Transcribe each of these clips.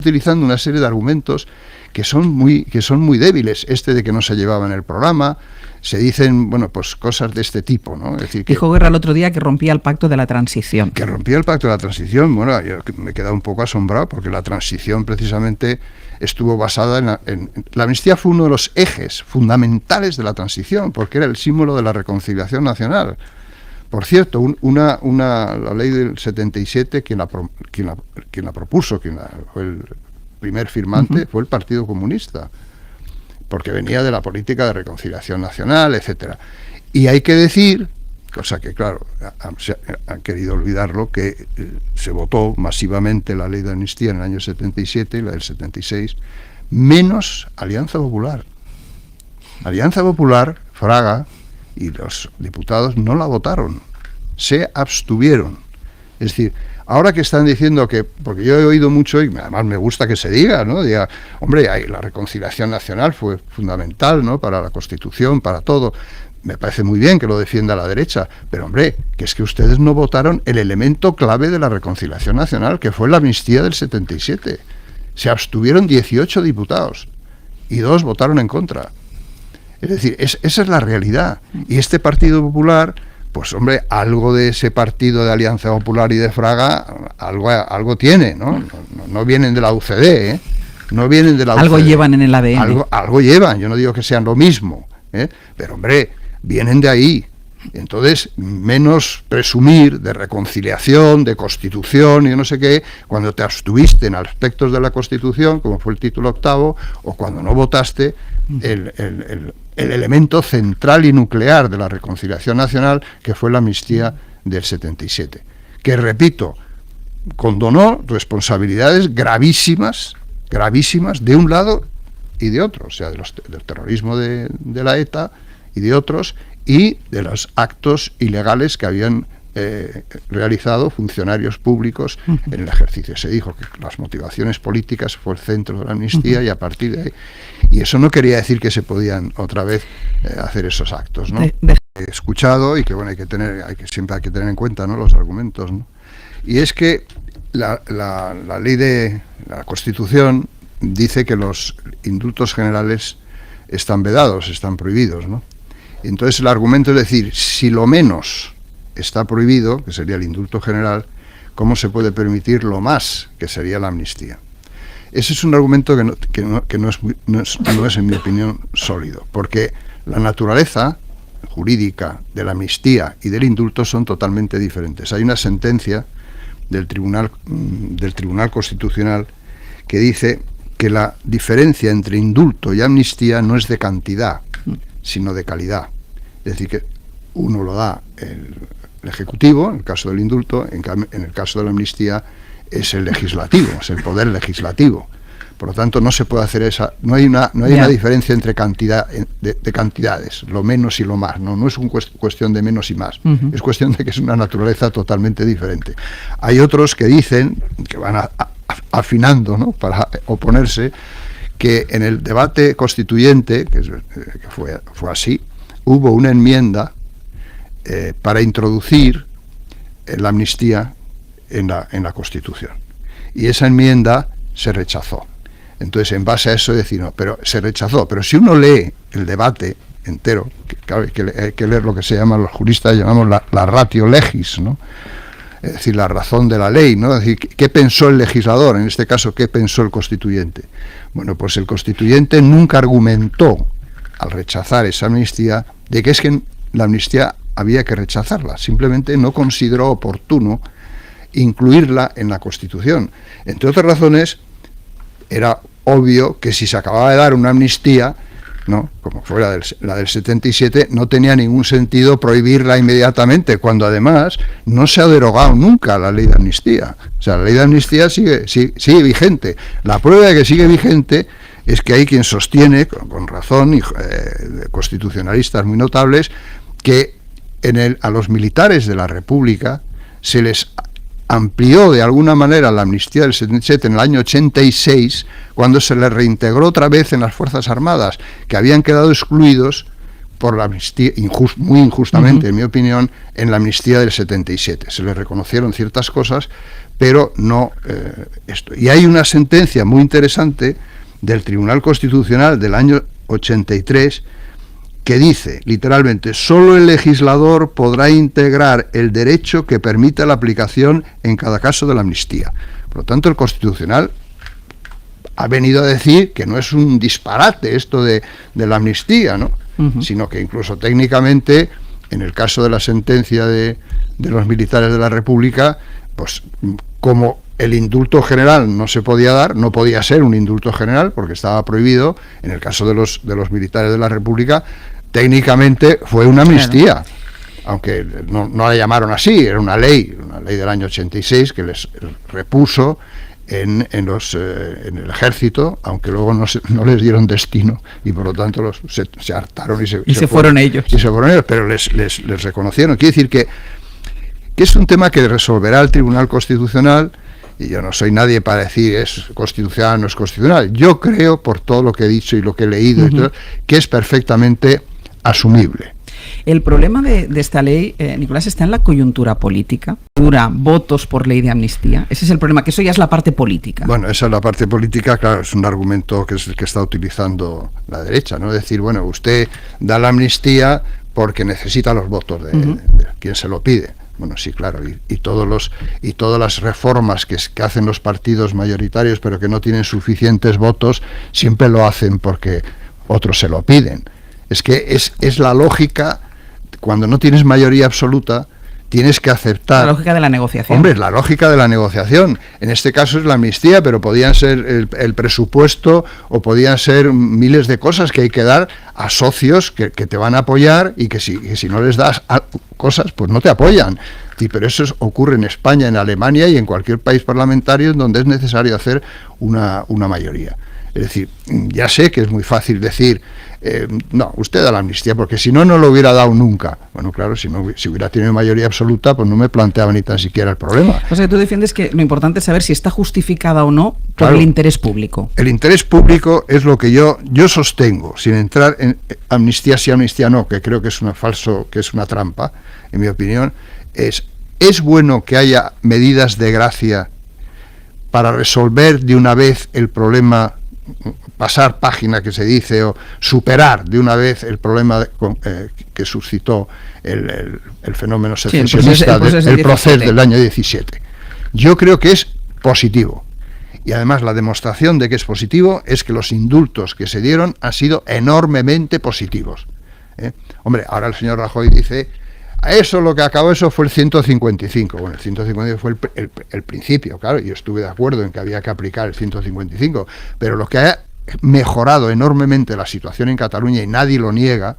utilizando una serie de argumentos que son muy débiles. De que no se llevaba en el programa, se dicen, bueno, pues cosas de este tipo, ¿no? Es decir, dijo Guerra el otro día que rompía el pacto de la transición. Que rompía el pacto de la transición. Bueno, yo me he quedado un poco asombrado porque la transición precisamente estuvo basada en la amnistía fue uno de los ejes fundamentales de la transición, porque era el símbolo de la reconciliación nacional. Por cierto, la ley del 77, quien la propuso, fue el primer firmante, fue el Partido Comunista, porque venía de la política de reconciliación nacional, etcétera. Y hay que decir, cosa que claro, han querido olvidarlo, que se votó masivamente la ley de amnistía en el año 77 y la del 76, menos Alianza Popular. Alianza Popular, Fraga y los diputados no la votaron, se abstuvieron. Es decir, ahora que están diciendo que, porque yo he oído mucho, y además me gusta que se diga, ¿no? Diga, hombre, la reconciliación nacional fue fundamental, ¿no? Para la Constitución, para todo. Me parece muy bien que lo defienda la derecha, pero hombre, que es que ustedes no votaron el elemento clave de la reconciliación nacional, que fue la amnistía del 77. Se abstuvieron 18 diputados y 2 votaron en contra. Es decir, esa es la realidad. Y este Partido Popular, pues hombre, algo de ese partido de Alianza Popular y de Fraga, algo tiene, ¿no? No vienen de la UCD, ¿eh? No vienen de la UCD. Algo llevan en el ADN. Algo llevan, yo no digo que sean lo mismo, ¿eh? Pero hombre, vienen de ahí. Entonces, menos presumir de reconciliación, de Constitución y no sé qué, cuando te abstuviste en aspectos de la Constitución, como fue el título 8º, o cuando no votaste el elemento central y nuclear de la reconciliación nacional, que fue la amnistía del 77. Que, repito, condonó responsabilidades gravísimas de un lado y de otro, o sea, del terrorismo de la ETA y de otros, y de los actos ilegales que habían realizado funcionarios públicos en el ejercicio. Se dijo que las motivaciones políticas fue el centro de la amnistía y a partir de ahí. Y eso no quería decir que se podían otra vez hacer esos actos, ¿no? He escuchado y que bueno, siempre hay que tener en cuenta, ¿no?, los argumentos, ¿no? Y es que la ley de la Constitución dice que los indultos generales están vedados, están prohibidos, ¿no? Entonces el argumento es decir, si lo menos está prohibido, que sería el indulto general, ¿cómo se puede permitir lo más, que sería la amnistía? Ese es un argumento que no es, en mi opinión, sólido, porque la naturaleza jurídica de la amnistía y del indulto son totalmente diferentes. Hay una sentencia del Tribunal Constitucional que dice que la diferencia entre indulto y amnistía no es de cantidad, sino de calidad. Es decir, que uno lo da el Ejecutivo, en el caso del indulto, en el caso de la amnistía es el legislativo, es el poder legislativo. Por lo tanto, no se puede hacer no hay una diferencia entre cantidad de cantidades, lo menos y lo más. No es una cuestión de menos y más. Es cuestión de que es una naturaleza totalmente diferente. Hay otros que dicen, que van afinando, ¿no?, para oponerse, que en el debate constituyente, que fue así, hubo una enmienda para introducir la amnistía en la Constitución. Y esa enmienda se rechazó. Entonces, en base a eso, decir, no, pero se rechazó. Pero si uno lee el debate entero, claro, hay que leer lo que los juristas llamamos la ratio legis, ¿no? Es decir, la razón de la ley, ¿no? Es decir, ¿qué pensó el legislador? En este caso, ¿qué pensó el constituyente? Bueno, pues el constituyente nunca argumentó, al rechazar esa amnistía, de que es que la amnistía había que rechazarla. Simplemente no consideró oportuno incluirla en la Constitución. Entre otras razones, era obvio que si se acababa de dar una amnistía, ¿no?, como fue la del 77, no tenía ningún sentido prohibirla inmediatamente, cuando además no se ha derogado nunca la ley de amnistía. O sea, la ley de amnistía sigue vigente. La prueba de que sigue vigente es que hay quien sostiene, con razón, y constitucionalistas muy notables, que a los militares de la República se les amplió de alguna manera la amnistía del 77 en el año 86, cuando se les reintegró otra vez en las Fuerzas Armadas, que habían quedado excluidos por la amnistía, muy injustamente, en mi opinión, en la amnistía del 77. Se les reconocieron ciertas cosas, pero no esto. Y hay una sentencia muy interesante del Tribunal Constitucional del año 83 que dice, literalmente, solo el legislador podrá integrar el derecho que permita la aplicación en cada caso de la amnistía. Por lo tanto, el Constitucional ha venido a decir que no es un disparate esto de la amnistía, ¿no? Sino que incluso técnicamente, en el caso de la sentencia de los militares de la República, pues como el indulto general no se podía dar, no podía ser un indulto general porque estaba prohibido, en el caso de los militares de la República, técnicamente fue una amnistía. Claro. Aunque no la llamaron así, era una ley del año 86 que les repuso en el ejército, aunque luego no les dieron destino y por lo tanto se hartaron y se fueron ellos. Y se fueron ellos, pero les reconocieron. Quiere decir que es un tema que resolverá el Tribunal Constitucional, y yo no soy nadie para decir es constitucional o no es constitucional. Yo creo, por todo lo que he dicho y lo que he leído, y todo, que es perfectamente asumible. El problema de esta ley, Nicolás, está en la coyuntura política. Dura votos por ley de amnistía. Ese es el problema, que eso ya es la parte política. Bueno, esa es la parte política, claro, es un argumento que es el que está utilizando la derecha, ¿no? Es decir, bueno, usted da la amnistía porque necesita los votos de quien se lo pide. Bueno, sí, claro, y todas las reformas que hacen los partidos mayoritarios, pero que no tienen suficientes votos, siempre lo hacen porque otros se lo piden. Es que es la lógica, cuando no tienes mayoría absoluta, tienes que aceptar... La lógica de la negociación. Hombre, es la lógica de la negociación. En este caso es la amnistía, pero podían ser el presupuesto o podían ser miles de cosas que hay que dar a socios que te van a apoyar y que si no les das cosas, pues no te apoyan. Sí, pero eso ocurre en España, en Alemania y en cualquier país parlamentario donde es necesario hacer una mayoría. Es decir, ya sé que es muy fácil decir, no, usted da la amnistía, porque si no, no lo hubiera dado nunca. Bueno, claro, si hubiera tenido mayoría absoluta, pues no me planteaba ni tan siquiera el problema. O sea, tú defiendes que lo importante es saber si está justificada o no por el interés público. El interés público es lo que yo sostengo, sin entrar en amnistía sí, amnistía no, que creo que es una trampa, en mi opinión. Es bueno que haya medidas de gracia para resolver de una vez el problema, pasar página que se dice, o superar de una vez el problema que suscitó el fenómeno secesionista del proceso del año 17. Yo creo que es positivo. Y además la demostración de que es positivo es que los indultos que se dieron han sido enormemente positivos. Hombre, ahora el señor Rajoy dice, eso lo que acabó, eso fue el 155. Bueno, el 155 fue el principio, claro, yo estuve de acuerdo en que había que aplicar el 155, pero lo que ha mejorado enormemente la situación en Cataluña, y nadie lo niega,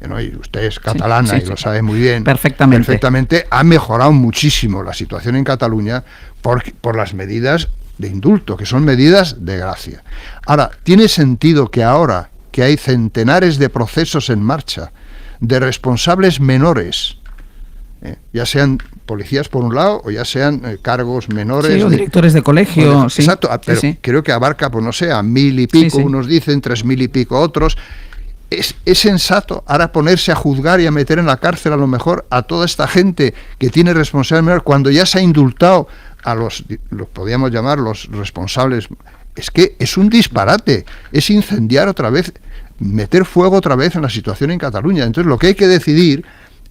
¿no? Y usted es catalana y lo sabe muy bien, perfectamente, ha mejorado muchísimo la situación en Cataluña por las medidas de indulto, que son medidas de gracia. Ahora, ¿tiene sentido que ahora que hay centenares de procesos en marcha de responsables menores, ya sean policías por un lado o ya sean cargos menores, o directores de colegio, exacto, pero creo que abarca, pues no sé, a 1.000 y pico, unos dicen 3.000 y pico otros. Es sensato ahora ponerse a juzgar y a meter en la cárcel a lo mejor a toda esta gente que tiene responsabilidad menor cuando ya se ha indultado a los podríamos llamar los responsables. Es que es un disparate, es incendiar otra vez, meter fuego otra vez en la situación en Cataluña. Entonces lo que hay que decidir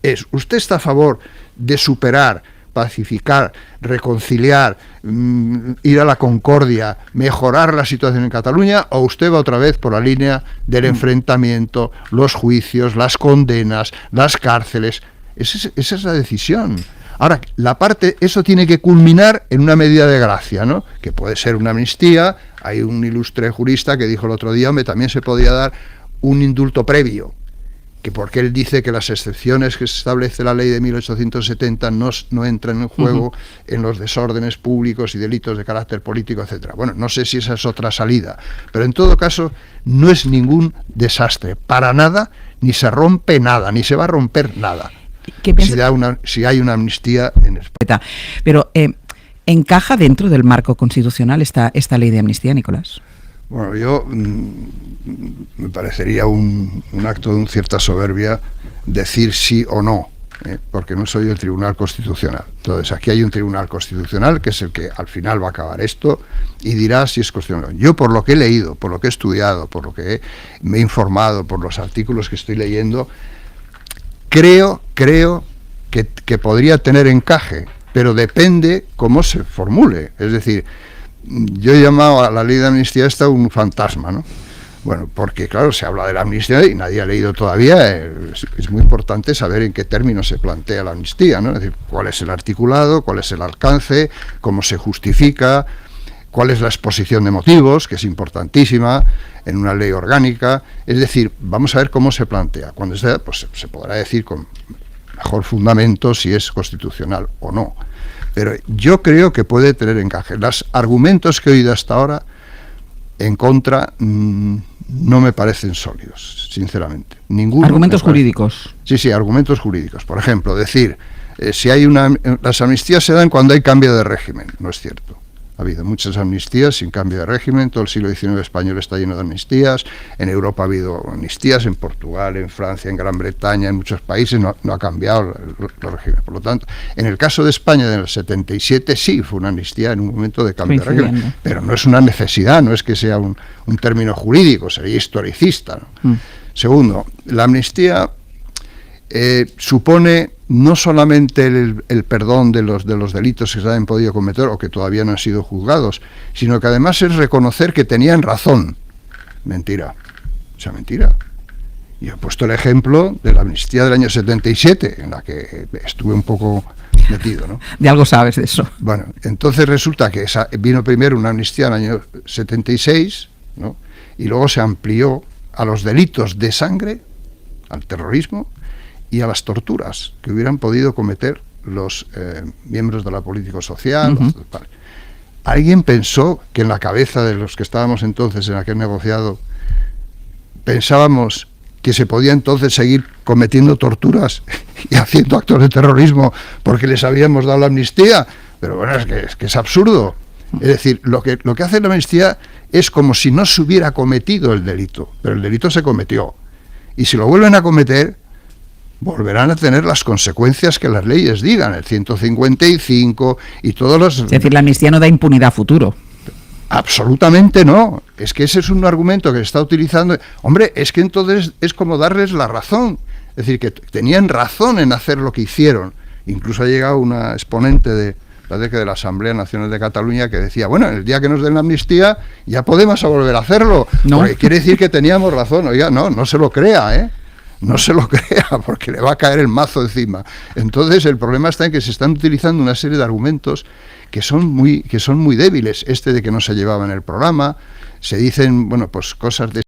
es, ¿usted está a favor de superar, pacificar, reconciliar, ir a la concordia, mejorar la situación en Cataluña, o usted va otra vez por la línea del enfrentamiento, los juicios, las condenas, las cárceles? Esa es la decisión. Ahora, eso tiene que culminar en una medida de gracia, ¿no? Que puede ser una amnistía. Hay un ilustre jurista que dijo el otro día, hombre, también se podía dar un indulto previo, que porque él dice que las excepciones que se establece la ley de 1870 no entran en juego en los desórdenes públicos y delitos de carácter político, etcétera. Bueno, no sé si esa es otra salida, pero en todo caso no es ningún desastre, para nada, ni se rompe nada, ni se va a romper nada. Si hay una amnistía en España. Pero ¿encaja dentro del marco constitucional esta ley de amnistía, Nicolás? Bueno, yo me parecería un acto de cierta soberbia decir sí o no. porque no soy el Tribunal Constitucional. Entonces, aquí hay un Tribunal Constitucional que es el que al final va a acabar esto y dirá si es constitucional. Yo, por lo que he leído, por lo que he estudiado, por lo que me he informado, por los artículos que estoy leyendo, creo que podría tener encaje, pero depende cómo se formule. Es decir, yo he llamado a la ley de amnistía esta un fantasma, ¿no? Bueno, porque claro, se habla de la amnistía y nadie ha leído todavía, es muy importante saber en qué términos se plantea la amnistía, ¿no? Es decir, cuál es el articulado, cuál es el alcance, cómo se justifica, cuál es la exposición de motivos, que es importantísima en una ley orgánica. Es decir, vamos a ver cómo se plantea. Cuando esté, pues se podrá decir con mejor fundamento si es constitucional o no. Pero yo creo que puede tener encaje. Los argumentos que he oído hasta ahora en contra no me parecen sólidos, sinceramente. Ninguno. Argumentos jurídicos. Sí, argumentos jurídicos. Por ejemplo, decir, si hay las amnistías se dan cuando hay cambio de régimen. No es cierto. Ha habido muchas amnistías sin cambio de régimen, todo el siglo XIX español está lleno de amnistías, en Europa ha habido amnistías, en Portugal, en Francia, en Gran Bretaña, en muchos países no ha cambiado los regímenes. Por lo tanto, en el caso de España del 77 sí fue una amnistía en un momento de cambio de régimen, pero no es una necesidad, no es que sea un término jurídico, sería historicista, ¿no? Segundo, la amnistía supone no solamente el perdón de los delitos que se han podido cometer o que todavía no han sido juzgados, sino que además es reconocer que tenían razón. Mentira. O sea, mentira. Yo he puesto el ejemplo de la amnistía del año 77, en la que estuve un poco metido, ¿no? De algo sabes de eso. Bueno, entonces resulta que vino primero una amnistía en el año 76, ¿no? Y luego se amplió a los delitos de sangre, al terrorismo y a las torturas que hubieran podido cometer los miembros de la político-social. ¿Alguien pensó que en la cabeza de los que estábamos entonces en aquel negociado pensábamos que se podía entonces seguir cometiendo torturas y haciendo actos de terrorismo porque les habíamos dado la amnistía? Pero bueno, es que es absurdo. Es decir, lo que hace la amnistía es como si no se hubiera cometido el delito, pero el delito se cometió. Y si lo vuelven a cometer, volverán a tener las consecuencias que las leyes digan, el 155 y todos los... Es decir, la amnistía no da impunidad a futuro. Absolutamente no. Es que ese es un argumento que se está utilizando. Hombre, es que entonces es como darles la razón. Es decir, que tenían razón en hacer lo que hicieron. Incluso ha llegado una exponente de la Asamblea Nacional de Cataluña que decía, bueno, el día que nos den la amnistía ya podemos volver a hacerlo. ¿No? Porque quiere decir que teníamos razón. Oiga, no se lo crea, ¿eh? No se lo crea, porque le va a caer el mazo encima. Entonces el problema está en que se están utilizando una serie de argumentos que son muy débiles. De que no se llevaba en el programa, se dicen, bueno, pues cosas de